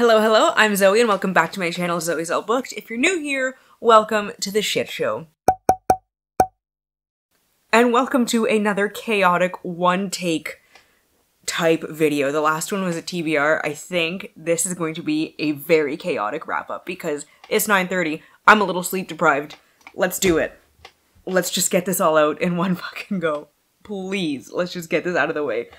Hello, I'm Zoe and welcome back to my channel, Zoe's All Booked. If you're new here, welcome to the shit show. And welcome to another chaotic one-take type video. The last one was a TBR. I think this is going to be a very chaotic wrap-up because it's 9:30. I'm a little sleep deprived. Let's do it. Let's just get this all out in one fucking go. Please, let's just get this out of the way.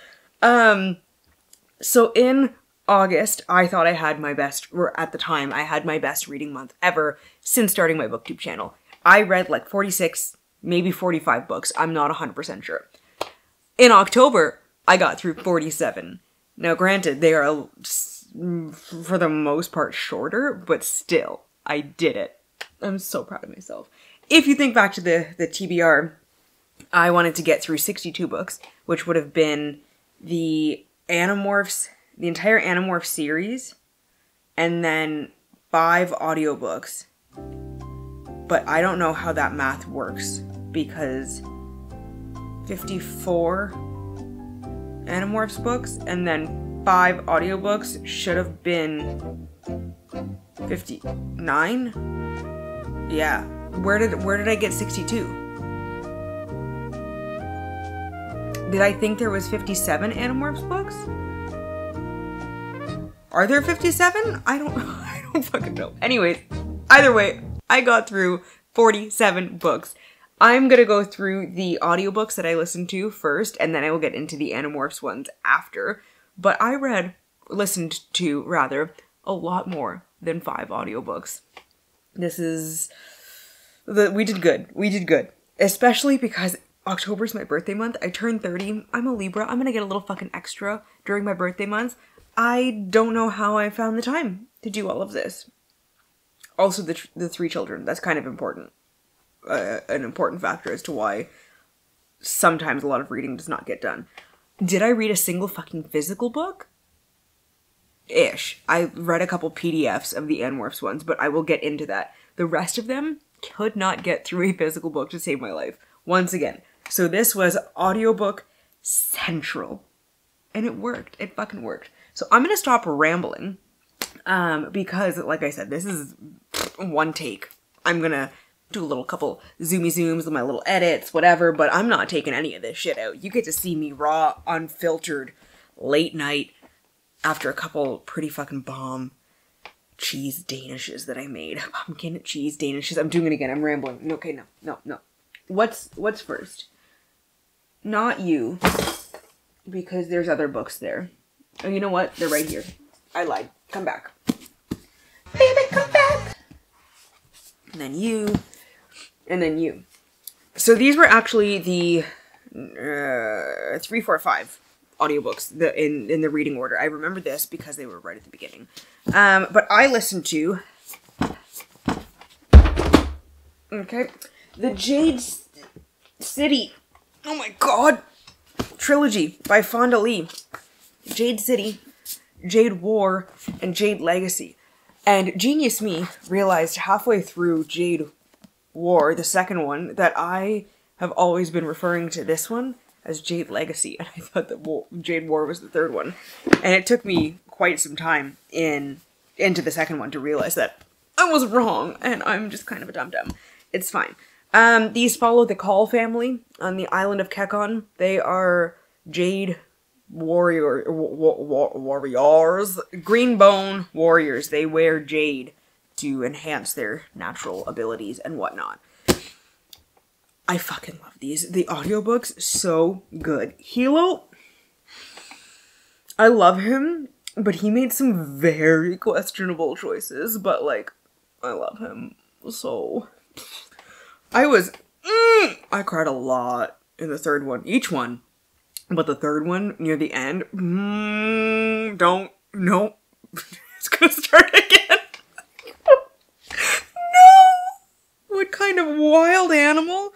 So in August, I thought I had my best, or at the time, I had my best reading month ever since starting my booktube channel. I read like 46, maybe 45 books. I'm not 100% sure. In October, I got through 47. Now granted, they are, for the most part, shorter, but still, I did it. I'm so proud of myself. If you think back to the TBR, I wanted to get through 62 books, which would have been the Animorphs, the entire Animorphs series, and then 5 audiobooks. But I don't know how that math works, because 54 Animorphs books and then 5 audiobooks should have been 59? Yeah. Where did I get 62? Did I think there was 57 Animorphs books? Are there 57? I don't know. I don't fucking know. Anyways, either way, I got through 47 books. I'm gonna go through the audiobooks that I listened to first, and then I will get into the Animorphs ones after. But I listened to, a lot more than 5 audiobooks. We did good. We did good. Especially because October's my birthday month. I turned 30. I'm a Libra. I'm gonna get a little fucking extra during my birthday month. I don't know how I found the time to do all of this. Also, the 3 children. That's kind of important. An important factor as to why sometimes a lot of reading does not get done. Did I read a single fucking physical book? Ish. I read a couple PDFs of the Animorphs ones, but I will get into that. The rest of them could not get through a physical book to save my life. Once again. So this was audiobook central. And it worked. It fucking worked. So I'm gonna stop rambling. Because, like I said, this is one take. I'm gonna do a little couple zoomy zooms with my little edits, whatever, but I'm not taking any of this shit out. You get to see me raw, unfiltered, late night, after a couple pretty fucking bomb cheese danishes that I made. Pumpkin cheese danishes. I'm doing it again. I'm rambling. Okay, no. What's first? Not you. Because there's other books there. Oh, you know what? They're right here. I lied. Come back. Baby, come back! And then you. And then you. So these were actually the 3, 4, 5 audiobooks in the reading order. I remember this because they were right at the beginning. But I listened to... Okay. The Jade City. Oh my god! Trilogy by Fonda Lee. Jade City, Jade War, and Jade Legacy. And genius me realized halfway through Jade War, the second one, that I have always been referring to this one as Jade Legacy, and I thought that Jade War was the third one. And it took me quite some time into the second one to realize that I was wrong, and I'm just kind of a dum-dum. It's fine. These follow the Call family on the island of Kekon. They are Jade warriors, green bone warriors. They wear jade to enhance their natural abilities and whatnot. I fucking love these. The audiobooks, so good. Hilo, I love him, but he made some very questionable choices, but like, I love him so. I cried a lot in the third one. Each one. But the third one, near the end, no. It's gonna start again. No! What kind of wild animal?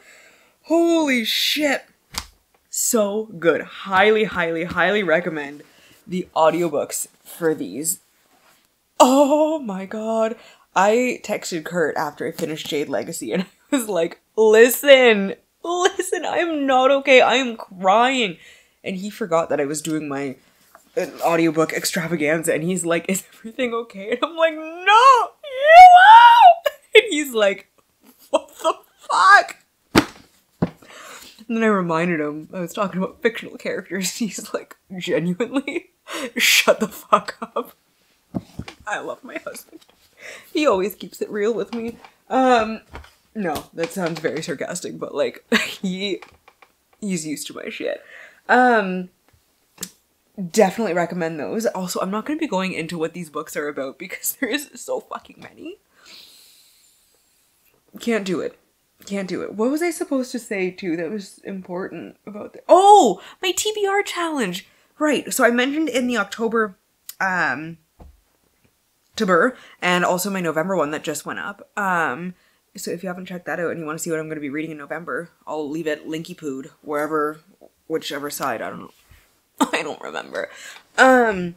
Holy shit. So good. Highly, highly, highly recommend the audiobooks for these. Oh my god. I texted Kurt after I finished Jade Legacy and I was like, listen, I am not okay. I am crying. And he forgot that I was doing my an audiobook extravaganza, and he's like, is everything okay? And I'm like, no, you won't! And he's like, what the fuck? And then I reminded him, I was talking about fictional characters, and he's like, genuinely, shut the fuck up. I love my husband. He always keeps it real with me. No, that sounds very sarcastic, but like, he's used to my shit. Definitely recommend those. Also, I'm not going to be going into what these books are about because there is so fucking many. Can't do it. Can't do it. What was I supposed to say too that was important about this? Oh, my TBR challenge. Right. So I mentioned in the October Tabur and also my November one that just went up. So if you haven't checked that out and you want to see what I'm going to be reading in November, I'll leave it linky pooed wherever, whichever side. I don't know. I don't remember. I'm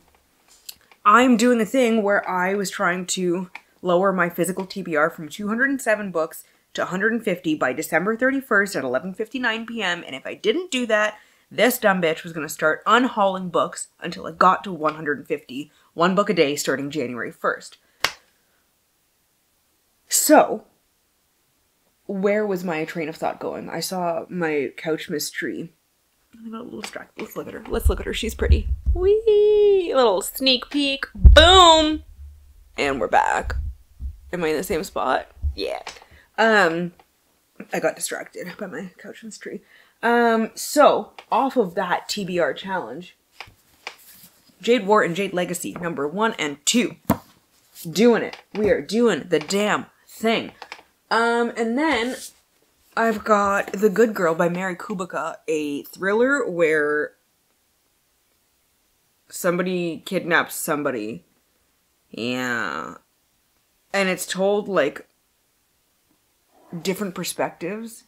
doing a thing where I was trying to lower my physical TBR from 207 books to 150 by December 31st at 11:59 p.m. And if I didn't do that, this dumb bitch was going to start unhauling books until it got to 150, one book a day starting January 1st. So, where was my train of thought going? I saw my couch mystery. I got a little distracted. Let's look at her. Let's look at her. She's pretty. Whee! A little sneak peek. Boom! And we're back. Am I in the same spot? Yeah. I got distracted by my couch mystery. So, off of that TBR challenge, Jade War and Jade Legacy, number 1 and 2. Doing it. We are doing the damn thing. And then I've got The Good Girl by Mary Kubica, a thriller where somebody kidnaps somebody. Yeah. And it's told, like, different perspectives.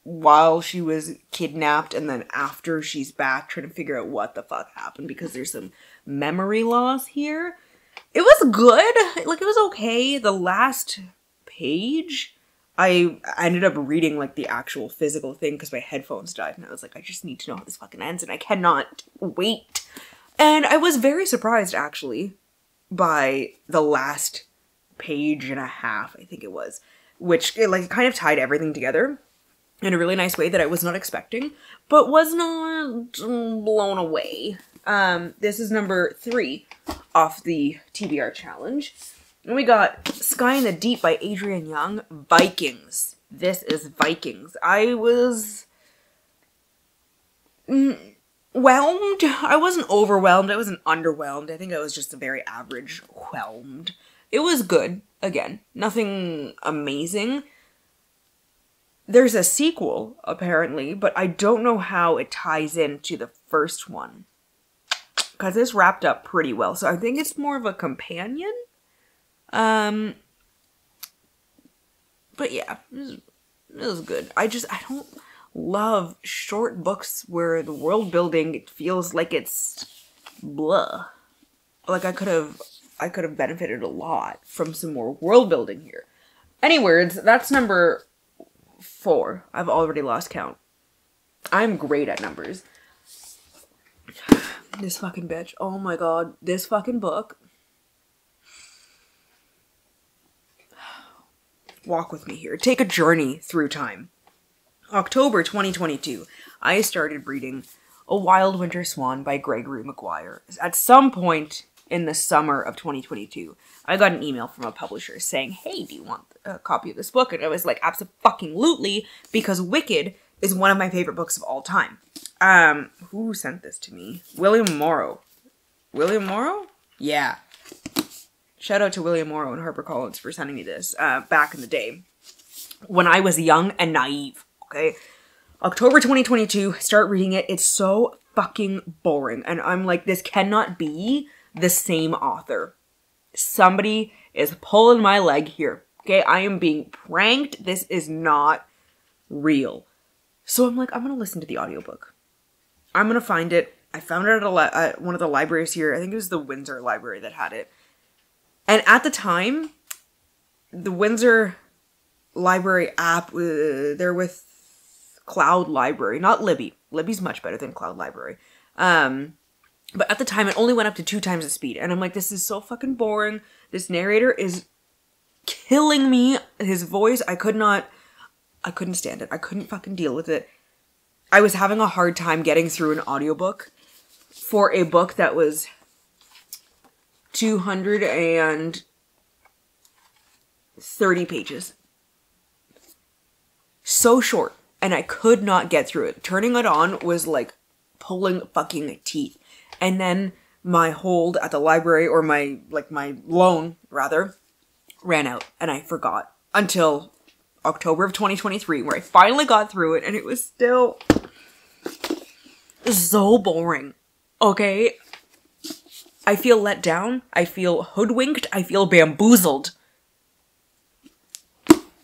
While she was kidnapped and then after she's back trying to figure out what the fuck happened because there's some memory loss here. It was good. Like, it was okay. The last page, I ended up reading, like, the actual physical thing because my headphones died and I was like, I just need to know how this fucking ends and I cannot wait. And I was very surprised, actually, by the last page and a half, I think it was, which, it kind of tied everything together in a really nice way that I was not expecting, but was not blown away. This is number 3 off the TBR challenge. And we got Sky in the Deep by Adrienne Young. Vikings. This is Vikings. I was whelmed. I wasn't overwhelmed. I wasn't underwhelmed. I think I was just a very average whelmed. It was good. Again, nothing amazing. There's a sequel, apparently, but I don't know how it ties into the first one. Because this wrapped up pretty well. So I think it's more of a companion. But yeah, it was good. I don't love short books where the world building feels like it's blah. Like I could have benefited a lot from some more world building here. Anyways, that's number 4. I've already lost count. I'm great at numbers. This fucking bitch. Oh my god. This fucking book. Walk with me here. Take a journey through time. October 2022. I started reading A Wild Winter Swan by Gregory Maguire. At some point in the summer of 2022, I got an email from a publisher saying, hey, do you want a copy of this book? And I was like, abso-fucking-lutely, because Wicked is one of my favorite books of all time. Who sent this to me? William Morrow. William Morrow? Yeah. Shout out to William Morrow and HarperCollins for sending me this, back in the day. When I was young and naive, okay? October 2022, start reading it. It's so fucking boring. And I'm like, this cannot be the same author. Somebody is pulling my leg here. Okay, I am being pranked. This is not real. So I'm like, I'm going to listen to the audiobook. I'm going to find it. I found it at one of the libraries here. I think it was the Windsor Library that had it. And at the time, the Windsor Library app, they're with Cloud Library. Not Libby. Libby's much better than Cloud Library. But at the time, it only went up to 2 times the speed. And I'm like, this is so fucking boring. This narrator is killing me. His voice, I couldn't stand it. I couldn't fucking deal with it. I was having a hard time getting through an audiobook for a book that was 230 pages. So short. And I could not get through it. Turning it on was like pulling fucking teeth. And then my hold at the library, or my loan rather, ran out. And I forgot until October of 2023, where I finally got through it, and it was still so boring. Okay? I feel let down. I feel hoodwinked. I feel bamboozled.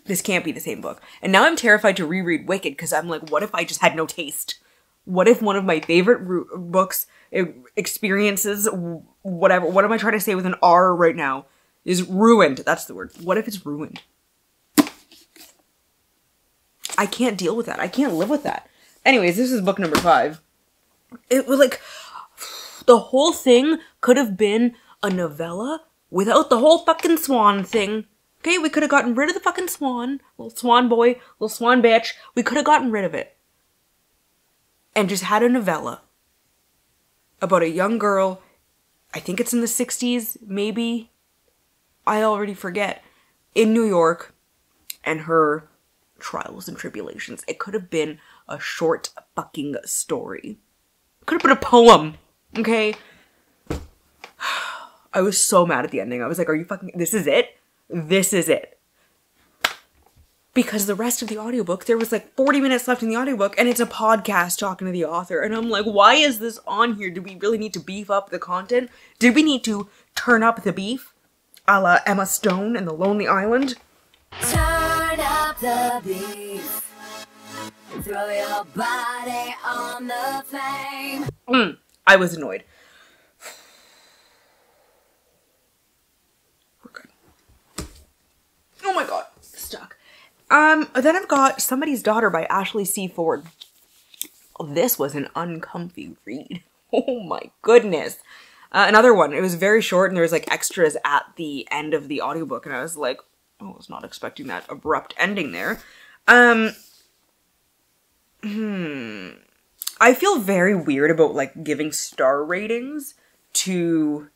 This can't be the same book. And now I'm terrified to reread Wicked, because I'm like, what if I just had no taste? What if one of my favorite books, experiences, whatever, what am I trying to say with an R right now, is ruined? That's the word. What if it's ruined? I can't deal with that. I can't live with that. Anyways, this is book number 5. It was like, the whole thing could have been a novella without the whole fucking swan thing. Okay, we could have gotten rid of the fucking swan. Little swan boy, little swan bitch. We could have gotten rid of it. And just had a novella about a young girl, I think it's in the 60s, maybe, I already forget, in New York, and her trials and tribulations. It could have been a short fucking story. It could have been a poem, okay? I was so mad at the ending. I was like, are you fucking, this is it? This is it. Because the rest of the audiobook, there was like 40 minutes left in the audiobook, and it's a podcast talking to the author. And I'm like, why is this on here? Do we really need to beef up the content? Did we need to turn up the beef? A la Emma Stone and The Lonely Island? Turn up the beef. Throw your body on the flame. I was annoyed. We're good. Oh my god. Stuck. Then I've got Somebody's Daughter by Ashley C. Ford. This was an uncomfy read. Oh my goodness. Another one. It was very short, and there was like extras at the end of the audiobook, and I was like, oh, I was not expecting that abrupt ending there. I feel very weird about like giving star ratings to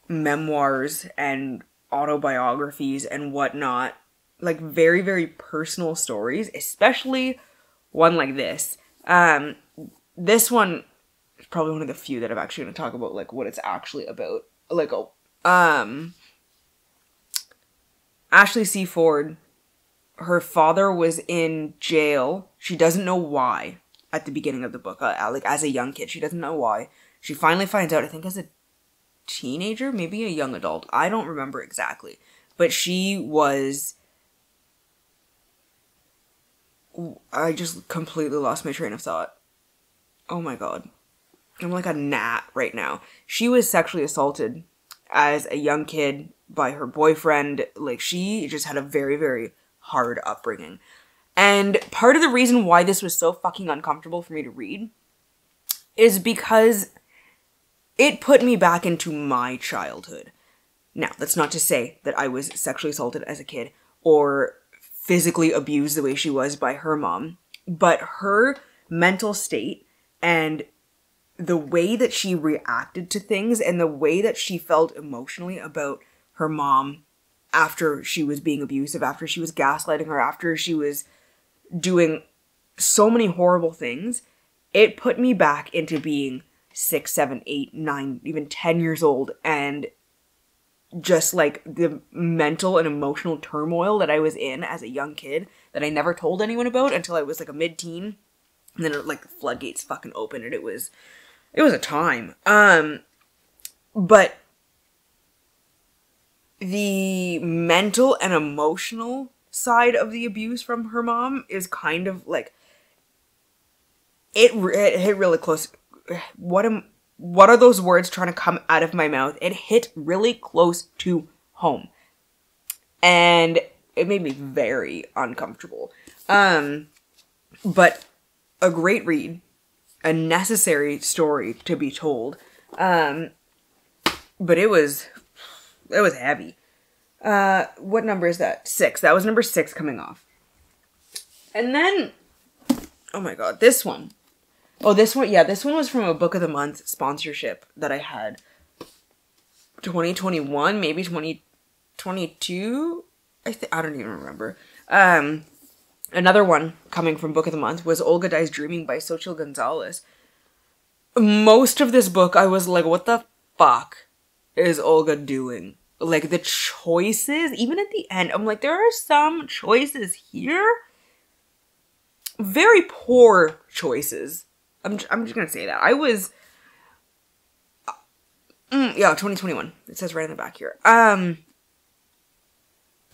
memoirs and autobiographies and whatnot. Like very, very personal stories, especially one like this. This one is probably one of the few that I'm actually going to talk about, like, what it's actually about. Like, Ashley C. Ford, her father was in jail. She doesn't know why at the beginning of the book. Like, as a young kid, she doesn't know why. She finally finds out, I think as a teenager, maybe a young adult. I don't remember exactly. But she was... I just completely lost my train of thought. Oh my god. I'm like a gnat right now. She was sexually assaulted as a young kid by her boyfriend. Like, she just had a very, very hard upbringing. And part of the reason why this was so fucking uncomfortable for me to read is because it put me back into my childhood. Now, that's not to say that I was sexually assaulted as a kid or physically abused the way she was by her mom, but her mental state and the way that she reacted to things and the way that she felt emotionally about her mom after she was being abusive, after she was gaslighting her, after she was doing so many horrible things, it put me back into being 6, 7, 8, 9, even 10 years old, and just like the mental and emotional turmoil that I was in as a young kid that I never told anyone about until I was like a mid-teen. And then like the floodgates fucking opened, and it was a time. But the mental and emotional side of the abuse from her mom is kind of like, it hit really close. What are those words trying to come out of my mouth? It hit really close to home. And it made me very uncomfortable. But a great read. a necessary story to be told. But it was heavy. What number is that? 6. That was number 6 coming off. And then, oh my god, this one. Oh, this one, yeah, this one was from a Book of the Month sponsorship that I had. 2021, maybe 2022? I don't even remember. Another one coming from Book of the Month was Olga Di Dreaming by Xochitl Gonzalez. Most of this book, I was like, what the fuck is Olga doing? Like, the choices, even at the end, I'm like, there are some choices here. Very poor choices. I'm just gonna say that. I was... yeah, 2021. It says right in the back here. Not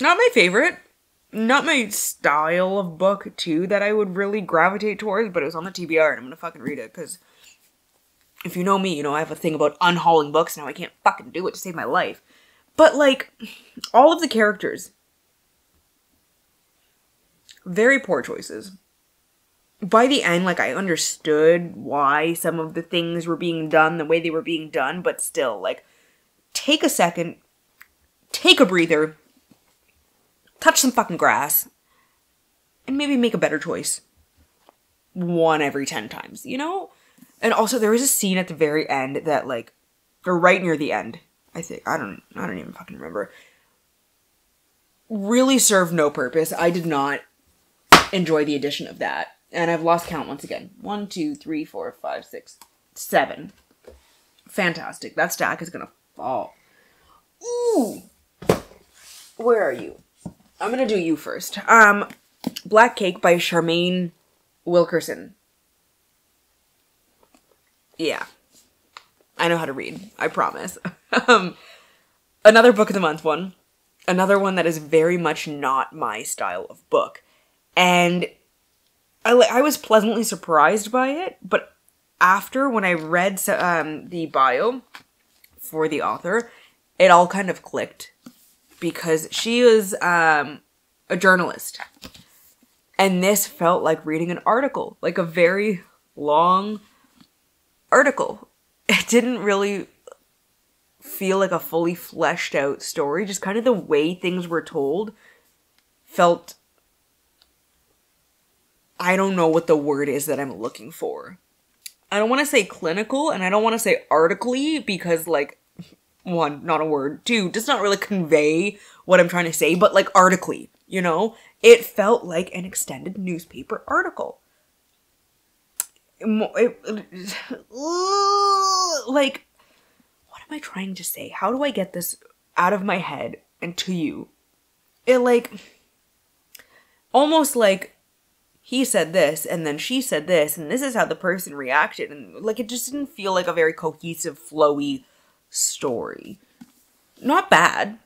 my favorite. Not my style of book, too, that I would really gravitate towards, but it was on the TBR, and I'm gonna fucking read it, because if you know me, you know I have a thing about unhauling books, now I can't fucking do it to save my life. But, like, all of the characters, very poor choices. By the end, like, I understood why some of the things were being done the way they were being done, but still, like, take a second, take a breather, touch some fucking grass, and maybe make a better choice. 1 every 10 times, you know? And also, there was a scene at the very end that, like, or right near the end, I think, I don't even fucking remember, really served no purpose. I did not enjoy the addition of that. And I've lost count once again. 1, 2, 3, 4, 5, 6, 7. Fantastic. That stack is gonna fall. Ooh! Where are you? I'm gonna do you first. Black Cake by Charmaine Wilkerson. Yeah. I know how to read. I promise. Another Book of the Month one. Another one that is very much not my style of book. And I was pleasantly surprised by it, but after, when I read the bio for the author, it all kind of clicked. Because she is a journalist. And this felt like reading an article. Like a very long article. It didn't really feel like a fully fleshed out story. Just kind of the way things were told felt... I don't know what the word is that I'm looking for. I don't want to say clinical, and I don't want to say article-y, because, like, 1, not a word. 2, does not really convey what I'm trying to say, but, like, article-y, you know? It felt like an extended newspaper article. Like, what am I trying to say? How do I get this out of my head and to you? It, like, almost like, he said this, and then she said this, and this is how the person reacted, and, like, it just didn't feel like a very cohesive, flowy story. Not bad.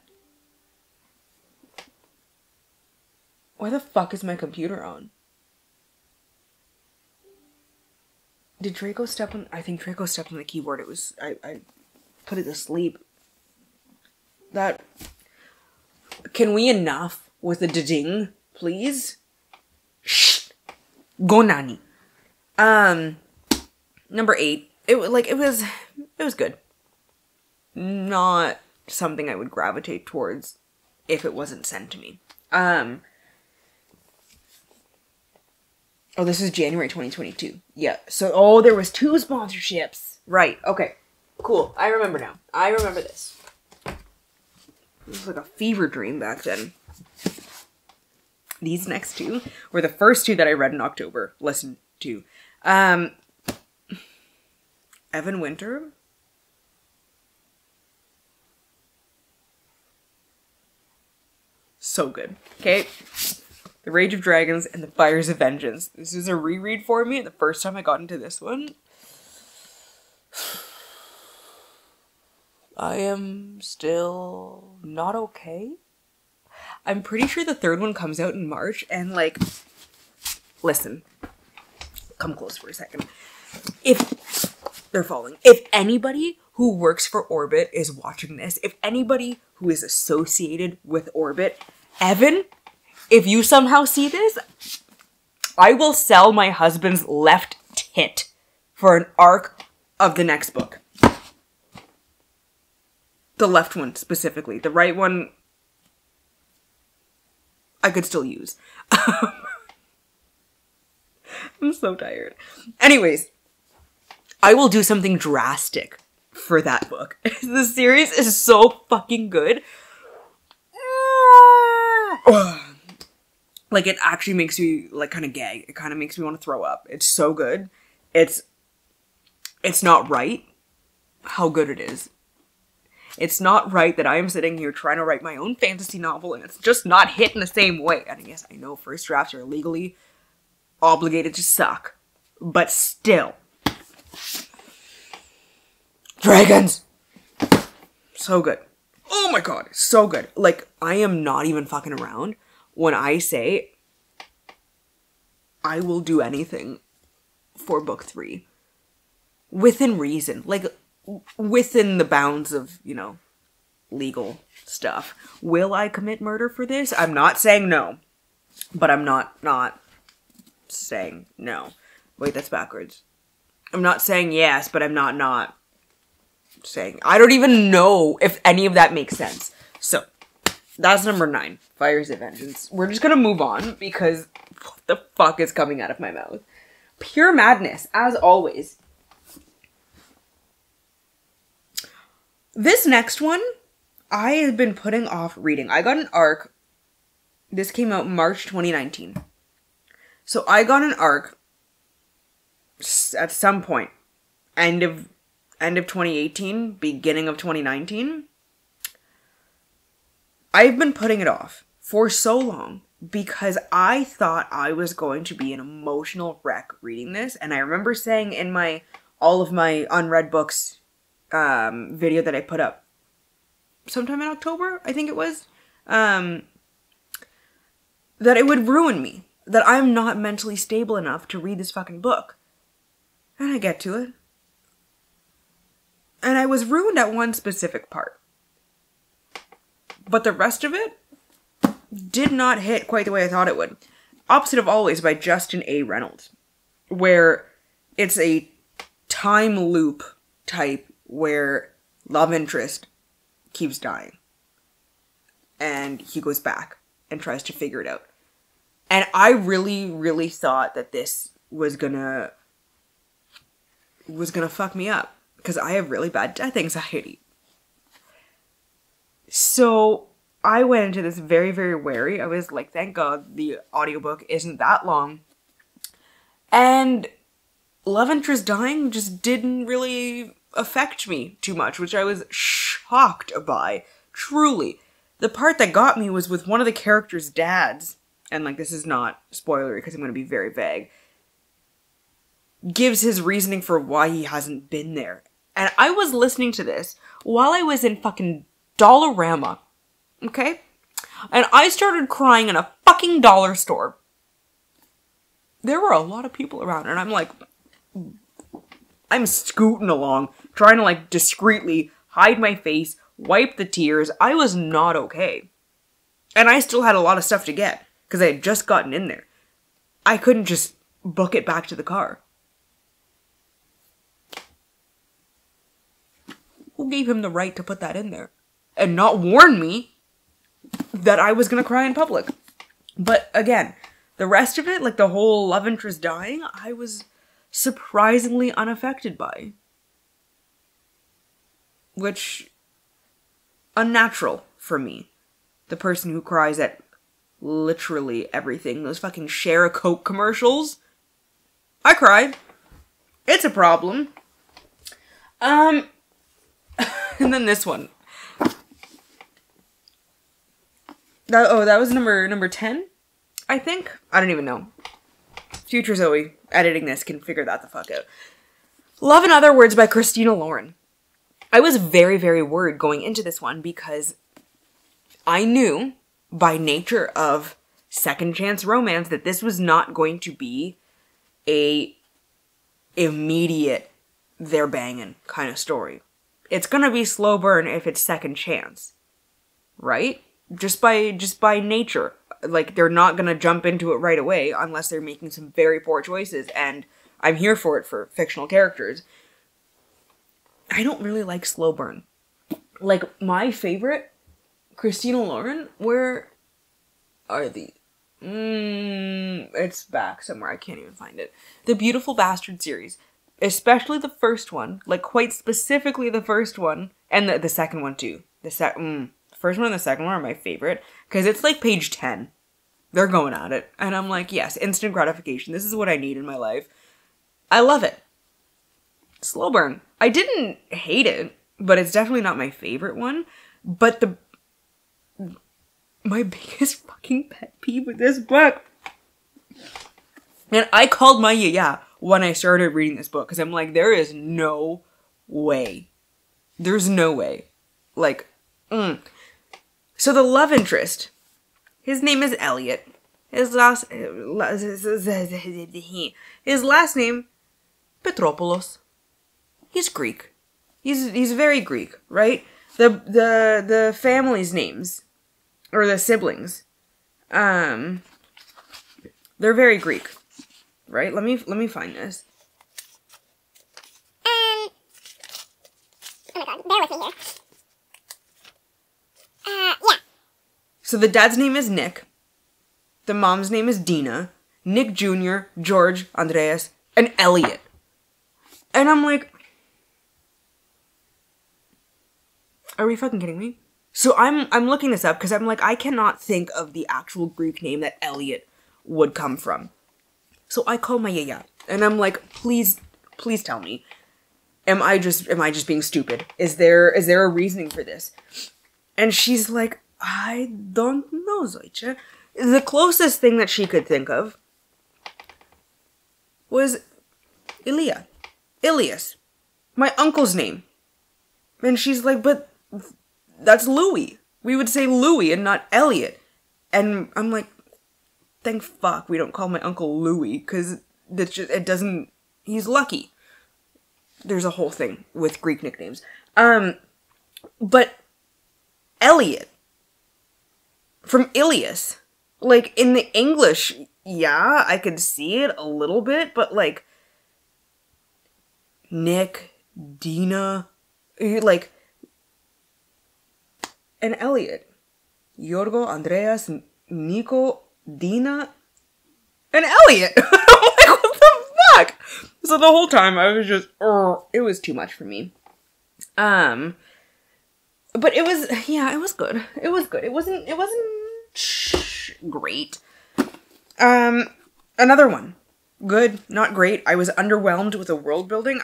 Why the fuck is my computer on? Did Draco step on... I think Draco stepped on the keyboard. It was... I put it to sleep. That... Can we enough with the ding, please? Shh! Go Nani. Number 8. It was good. Not something I would gravitate towards if it wasn't sent to me. Oh, this is January 2022. Yeah. So, there was 2 sponsorships. Right. Okay. Cool. I remember now. I remember this. It was like a fever dream back then. These next 2 were the first 2 that I read in October. Listened to. Evan Winter. So good. Okay. The Rage of Dragons and the Fires of Vengeance. This is a reread for me. The first time I got into this one. I am still not okay. I'm pretty sure the 3rd one comes out in March, and, like, listen, come close for a second. If they're falling, if anybody who works for Orbit is watching this, if anybody who is associated with Orbit, Evan, if you somehow see this, I will sell my husband's left tit for an arc of the next book. The left one, specifically. The right one, I could still use. I'm so tired. Anyways, I will do something drastic for that book. The series is so fucking good. Like, it actually makes me, like, kind of gag. It kind of makes me want to throw up. It's so good. It's not right how good it is. It's not right that I am sitting here trying to write my own fantasy novel and it's just not hitting the same way. And yes, I know first drafts are legally obligated to suck. But still. Dragons! So good. Oh my god, so good. Like, I am not even fucking around when I say I will do anything for book 3. Within reason. Like, within the bounds of, you know, legal stuff. Will I commit murder for this? I'm not saying no. But I'm not saying no. Wait, that's backwards. I'm not saying yes, but I'm not saying... I don't even know if any of that makes sense. So, that's number 9. Fires of Vengeance. We're just gonna move on because what the fuck is coming out of my mouth? Pure madness, as always. This next one, I have been putting off reading. I got an arc. This came out March 2019. So I got an arc at some point. End of 2018, beginning of 2019. I've been putting it off for so long because I thought I was going to be an emotional wreck reading this. And I remember saying in all of my unread books video that I put up sometime in October, I think it was, that it would ruin me. That I'm not mentally stable enough to read this fucking book. And I get to it. And I was ruined at one specific part. But the rest of it did not hit quite the way I thought it would. Opposite of Always by Justin A. Reynolds. Where it's a time loop type where love interest keeps dying. And he goes back and tries to figure it out. And I really, really thought that this was gonna fuck me up. Because I have really bad death anxiety. So I went into this very, very wary. I was like, thank God the audiobook isn't that long. And love interest dying just didn't really affect me too much, which I was shocked by. Truly. The part that got me was with one of the characters' dads. And, like, this is not spoilery because I'm going to be very vague. Gives his reasoning for why he hasn't been there. And I was listening to this while I was in fucking Dollarama. Okay? And I started crying in a fucking dollar store. There were a lot of people around, and I'm like... I'm scooting along, trying to, like, discreetly hide my face, wipe the tears. I was not okay. And I still had a lot of stuff to get, because I had just gotten in there. I couldn't just book it back to the car. Who gave him the right to put that in there? And not warn me that I was gonna cry in public. But again, the rest of it, like the whole love interest dying, I was surprisingly unaffected by. Which, unnatural for me. The person who cries at literally everything. Those fucking Share a Coke commercials. I cried. It's a problem. And then this one. That was number 10, I think? I don't even know. Future Zoe, editing this, can figure that the fuck out. Love in Other Words by Christina Lauren. I was very, very worried going into this one because I knew, by nature of second chance romance, that this was not going to be a immediate, they're banging kind of story. It's gonna be slow burn if it's second chance. Right? Just by nature. Like, they're not gonna jump into it right away unless they're making some very poor choices. And I'm here for it for fictional characters. I don't really like slow burn. Like, my favorite, Christina Lauren, where are the... it's back somewhere. I can't even find it. The Beautiful Bastard series. Especially the first one. Like, quite specifically the first one. And the second one, too. The first one and the second one are my favorite. Because it's like page 10. They're going at it. And I'm like, yes, instant gratification. This is what I need in my life. I love it. Slow burn. I didn't hate it. But it's definitely not my favorite one. But my biggest fucking pet peeve with this book. And I called my yeah when I started reading this book. Because I'm like, there is no way. There's no way. Like, So the love interest. His name is Elliot. His last name, Petropoulos. He's Greek. He's very Greek, right? The family's names, or the siblings, they're very Greek, right? Let me find this. Oh my god, bear with me here. Yeah. So the dad's name is Nick. The mom's name is Dina. Nick Jr., George, Andreas, and Elliot. And I'm like, are we fucking kidding me? So I'm looking this up because I'm like, I cannot think of the actual Greek name that Elliot would come from. So I call my yaya and I'm like, please tell me. Am I just being stupid? Is there a reasoning for this? And she's like, I don't know, Zoiche. The closest thing that she could think of was Ilias, my uncle's name. And she's like, but that's Louis. We would say Louis and not Elliot. And I'm like, thank fuck we don't call my uncle Louis, because it doesn't, he's lucky. There's a whole thing with Greek nicknames. But Elliot from Ilias, like in the English, yeah, I could see it a little bit, but like Nick, Dina, like, and Elliot, Yorgo, Andreas, Nico, Dina, and Elliot. I'm like, what the fuck? So the whole time I was just, it was too much for me. But it was, yeah, it was good. It was good. It wasn't great. Another one. Good, not great. I was underwhelmed with the world building.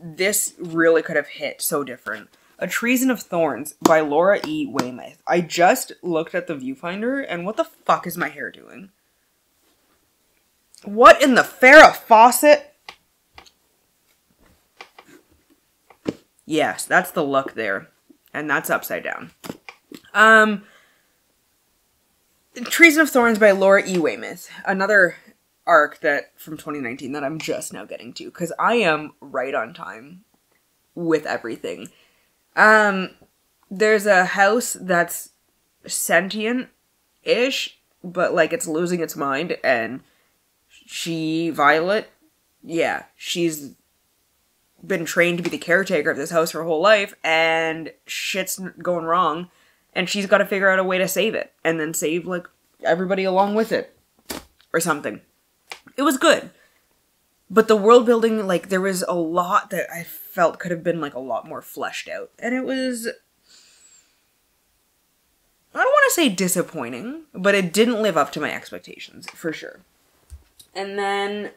This really could have hit so different. A Treason of Thorns by Laura E. Weymouth. I just looked at the viewfinder, and what the fuck is my hair doing? What in the Farrah Fawcett? Yes, that's the look there. And that's upside down. Treason of Thorns by Laura E. Weymouth. Another arc from 2019 that I'm just now getting to, because I am right on time with everything. There's a house that's sentient-ish, but like it's losing its mind, and Violet, yeah, she's been trained to be the caretaker of this house her whole life, and shit's going wrong, and she's got to figure out a way to save it, and then save, like, everybody along with it, or something. It was good. But the world building, like, there was a lot that I felt could have been, like, a lot more fleshed out. And it was, I don't want to say disappointing, but it didn't live up to my expectations, for sure. And then,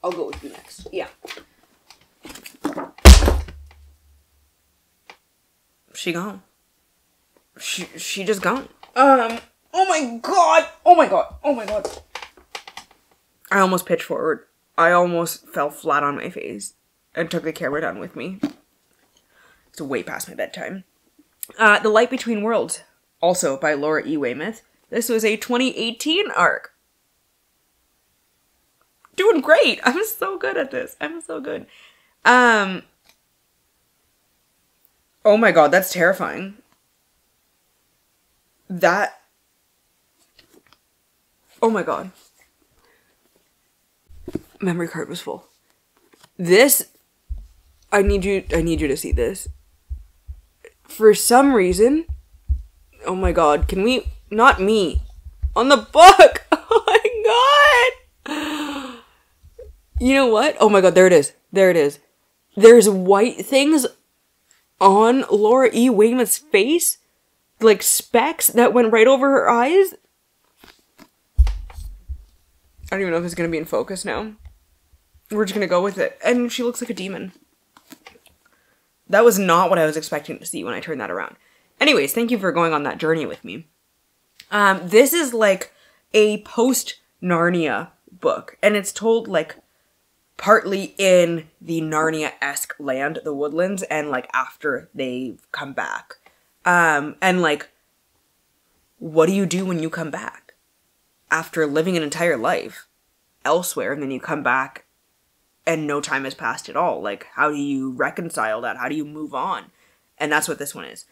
I'll go with you next. Yeah. She gone. She just gone. Oh my god! Oh my god! Oh my god! I almost pitched forward. I almost fell flat on my face and took the camera down with me. It's way past my bedtime. The Light Between Worlds, also by Laura E. Weymouth. This was a 2018 arc. Doing great! I'm so good at this. I'm so good. Oh my god, that's terrifying. Oh my god. memory card was full. This, I need you to see this. For some reason, oh my god, can we, not me, on the book! Oh my god! You know what? Oh my god, there it is. There it is. There's white things on Laura E. Weymouth's face, like specks that went right over her eyes. I don't even know if it's gonna be in focus now. We're just gonna go with it. And she looks like a demon. That was not what I was expecting to see when I turned that around. Anyways, thank you for going on that journey with me. This is like a post-Narnia book. And it's told like partly in the Narnia-esque land, the woodlands, and like after they've come back. And like, what do you do when you come back? After living an entire life elsewhere, and then you come back and no time has passed at all. Like, how do you reconcile that? How do you move on? And that's what this one is.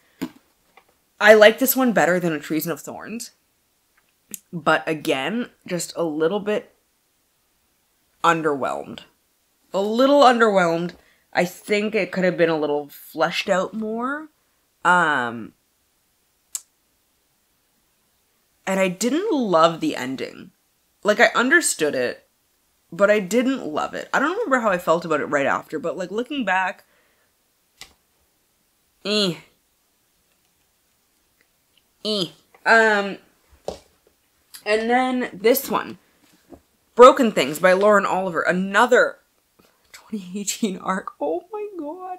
I like this one better than A Treason of Thorns. But again, just a little bit underwhelmed. A little underwhelmed. I think it could have been a little fleshed out more. And I didn't love the ending. Like, I understood it, but I didn't love it. I don't remember how I felt about it right after, but like looking back, And then this one, Broken Things by Lauren Oliver, another 2018 arc. Oh my god.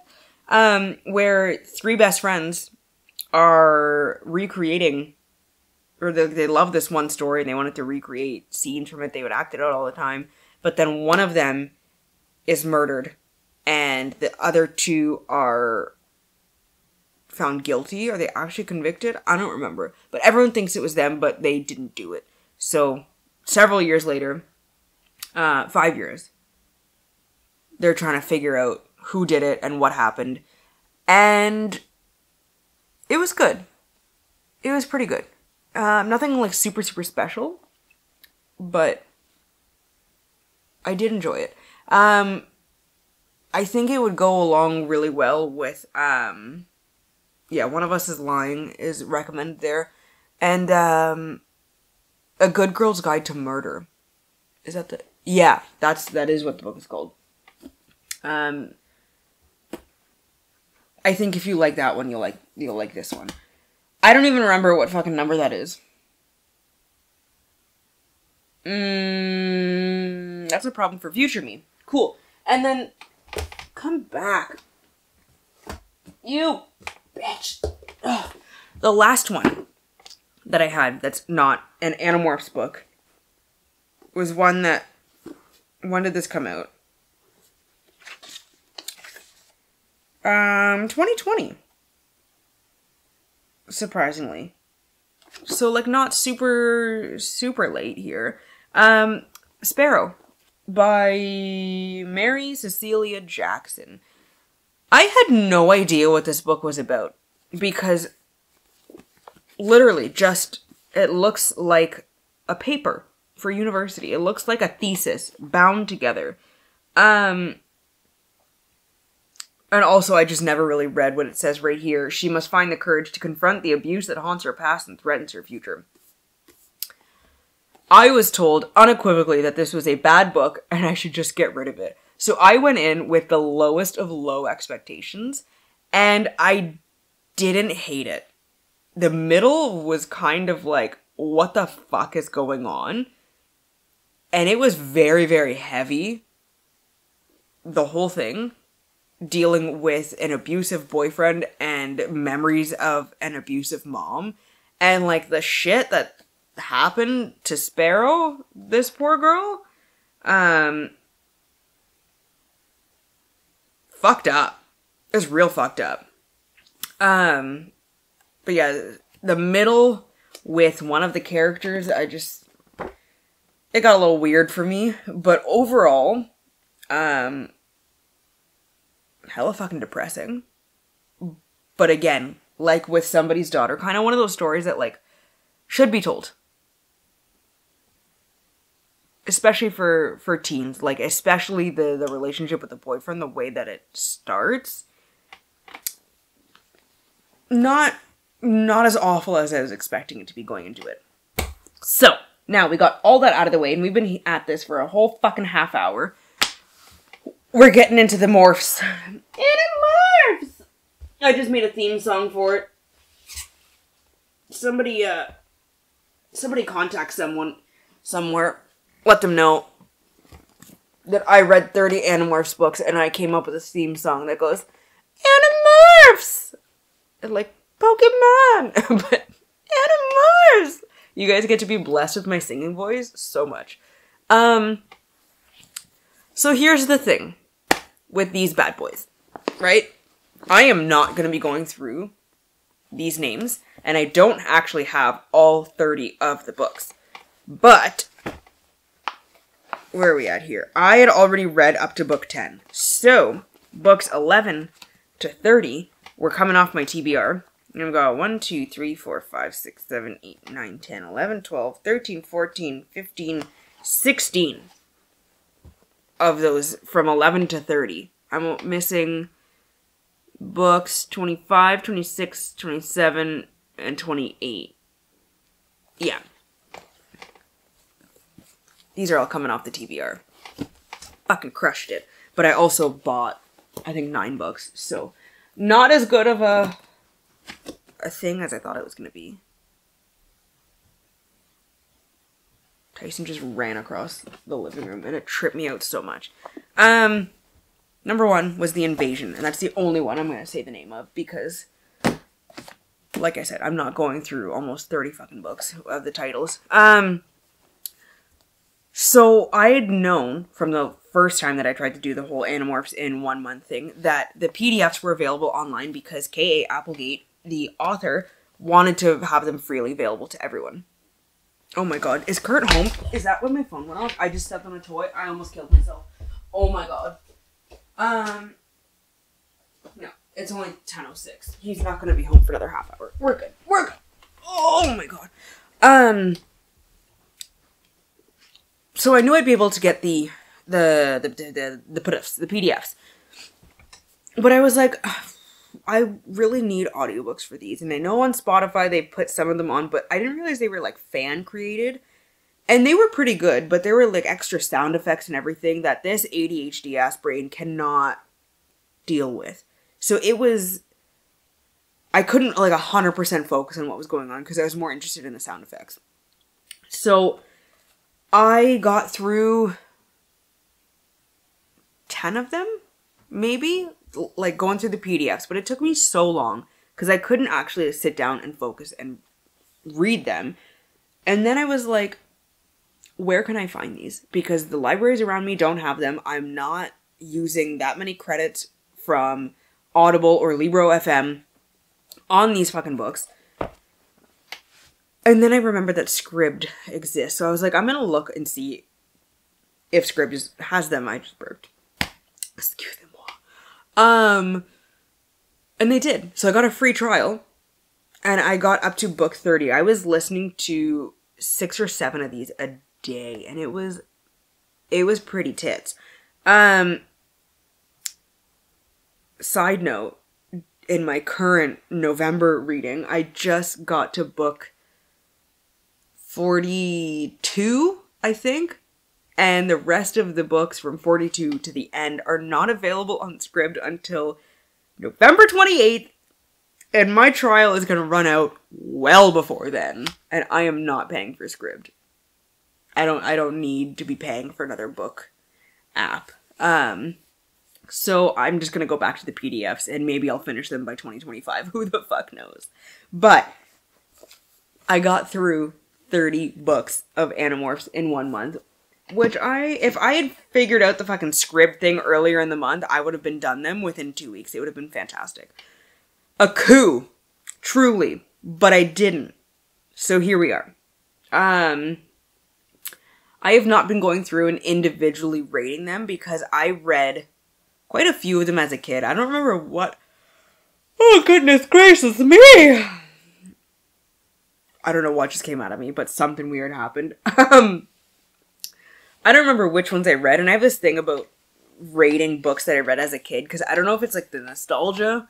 Where three best friends are recreating, or they love this one story and they wanted to recreate scenes from it. They would act it out all the time. But then one of them is murdered and the other two are found guilty. Are they actually convicted? I don't remember. But everyone thinks it was them, but they didn't do it. So several years later, 5 years, they're trying to figure out who did it and what happened. And it was good. It was pretty good. Nothing like super, super special, but I did enjoy it. I think it would go along really well with, yeah, One of Us is Lying is recommended there. And, A Good Girl's Guide to Murder. Is that the... Yeah, that is what the book is called. I think if you like that one, you'll like this one. I don't even remember what fucking number that is. That's a problem for future me. Cool. And then, come back. You bitch. Ugh. The last one that I had that's not an Animorphs book was one that... When did this come out? 2020. Surprisingly. So, like, not super, super late here. Sparrow by Mary Cecilia Jackson. I had no idea what this book was about because literally just, it looks like a paper for university. It looks like a thesis bound together. And also, I just never really read what it says right here. She must find the courage to confront the abuse that haunts her past and threatens her future. I was told unequivocally that this was a bad book and I should just get rid of it. So I went in with the lowest of low expectations and I didn't hate it. The middle was kind of like, what the fuck is going on? And it was very, very heavy. The whole thing. Dealing with an abusive boyfriend and memories of an abusive mom. And, like, the shit that happened to Sparrow, this poor girl, fucked up. It was real fucked up. But yeah, the middle with one of the characters, it got a little weird for me. But overall, hella fucking depressing. But again, like with Somebody's Daughter, kind of one of those stories that, like, should be told. especially for teens, like, especially the relationship with the boyfriend, the way that it starts. Not as awful as I was expecting it to be going into it. So, now we got all that out of the way, and we've been at this for a whole fucking half hour. We're getting into the morphs. Animorphs! I just made a theme song for it. Somebody contact someone somewhere. Let them know that I read 30 Animorphs books, and I came up with a theme song that goes, Animorphs! And like, Pokemon! But, Animorphs! You guys get to be blessed with my singing voice so much. So here's the thing with these bad boys, right? I am not going to be going through these names, and I don't actually have all 30 of the books. But, where are we at here? I had already read up to book 10. So, books 11 to 30 were coming off my TBR. And I've got 1, 2, 3, 4, 5, 6, 7, 8, 9, 10, 11, 12, 13, 14, 15, 16 of those from 11 to 30. I'm missing books 25, 26, 27, and 28. Yeah. These are all coming off the TBR. Fucking crushed it. But I also bought, I think, 9 books. So, not as good of a thing as I thought it was going to be. Tyson just ran across the living room and it tripped me out so much. Number 1 was The Invasion, and that's the only one I'm going to say the name of because, like I said, I'm not going through almost 30 fucking books of the titles. So I had known from the first time that I tried to do the whole Animorphs in 1 month thing that the PDFs were available online because K.A. Applegate, the author, wanted to have them freely available to everyone. Oh my god, is Kurt home? Is that when my phone went off? I just stepped on a toy. I almost killed myself. Oh my god. No, it's only 10:06. He's not gonna be home for another half hour. We're good. We're good. Oh my god. So I knew I'd be able to get the PDFs. But I was like, I really need audiobooks for these. And I know on Spotify they put some of them on, but I didn't realize they were like fan created. And they were pretty good, but there were like extra sound effects and everything that this ADHD ass brain cannot deal with. So it was, I couldn't like 100% focus on what was going on because I was more interested in the sound effects. So I got through 10 of them, maybe, like going through the PDFs, but it took me so long because I couldn't actually sit down and focus and read them. And then I was like, where can I find these? Because the libraries around me don't have them. I'm not using that many credits from Audible or Libro FM on these fucking books. And then I remembered that Scribd exists. So I was like, I'm going to look and see if Scribd has them. I just burped. Excusez-moi. And they did. So I got a free trial. And I got up to book 30. I was listening to 6 or 7 of these a day. And it was pretty tits. Side note, in my current November reading, I just got to book 42, I think. And the rest of the books from 42 to the end are not available on Scribd until November 28th. And my trial is going to run out well before then. And I am not paying for Scribd. I don't need to be paying for another book app. So I'm just going to go back to the PDFs and maybe I'll finish them by 2025. Who the fuck knows? But I got through 30 books of Animorphs in 1 month. Which if I had figured out the fucking Scribd thing earlier in the month, I would have been done them within 2 weeks. It would have been fantastic. A coup. Truly. But I didn't. So here we are. I have not been going through and individually rating them because I read quite a few of them as a kid. I don't remember what. Oh, goodness gracious me! I don't know what just came out of me, but something weird happened. I I don't remember which ones I read, and I have this thing about rating books that I read as a kid, because I don't know if it's like the nostalgia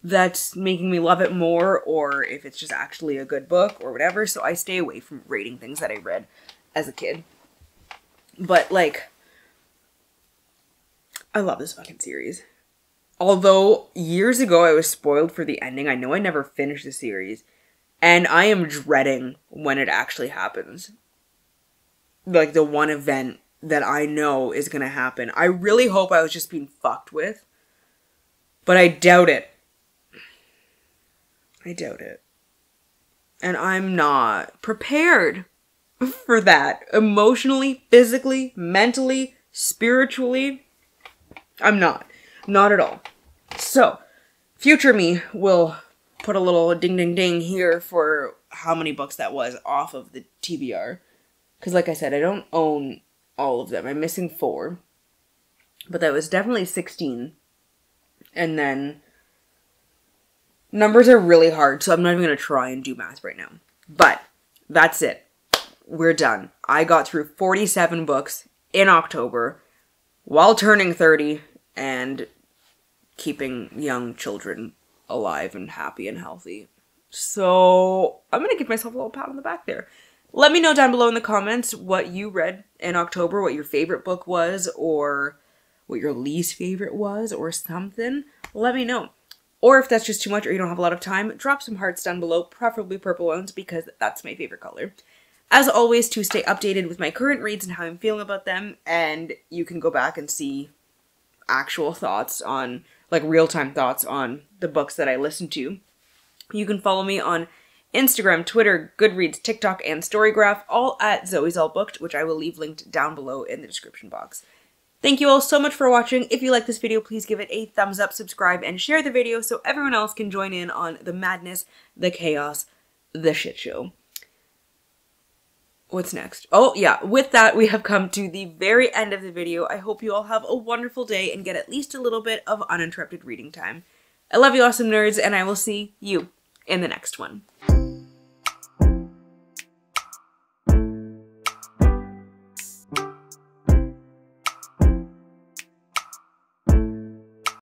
that's making me love it more, or if it's just actually a good book or whatever, so I stay away from rating things that I read as a kid. But, like, I love this fucking series. Although, years ago I was spoiled for the ending, I know I never finished the series, and I am dreading when it actually happens. Like, the one event that I know is gonna happen. I really hope I was just being fucked with, but I doubt it. I doubt it. And I'm not prepared for that. Emotionally, physically, mentally, spiritually. I'm not. Not at all. So, future me will put a little ding ding ding here for how many books that was off of the TBR. Because like I said, I don't own all of them. I'm missing 4. But that was definitely 16. And then numbers are really hard, so I'm not even going to try and do math right now. But that's it. We're done. I got through 47 books in October while turning 30 and keeping young children alive and happy and healthy. So I'm going to give myself a little pat on the back there. Let me know down below in the comments what you read in October, what your favorite book was, or what your least favorite was, or something. Let me know. Or if that's just too much or you don't have a lot of time, drop some hearts down below, preferably purple ones, because that's my favorite color. As always, to stay updated with my current reads and how I'm feeling about them, and you can go back and see actual thoughts on, like real-time thoughts on the books that I listen to. You can follow me on Instagram, Twitter, Goodreads, TikTok, and Storygraph, all at Zoe's All Booked, which I will leave linked down below in the description box. Thank you all so much for watching. If you like this video, please give it a thumbs up, subscribe, and share the video so everyone else can join in on the madness, the chaos, the shit show. What's next? Oh, yeah. With that, we have come to the very end of the video. I hope you all have a wonderful day and get at least a little bit of uninterrupted reading time. I love you, awesome nerds, and I will see you in the next one.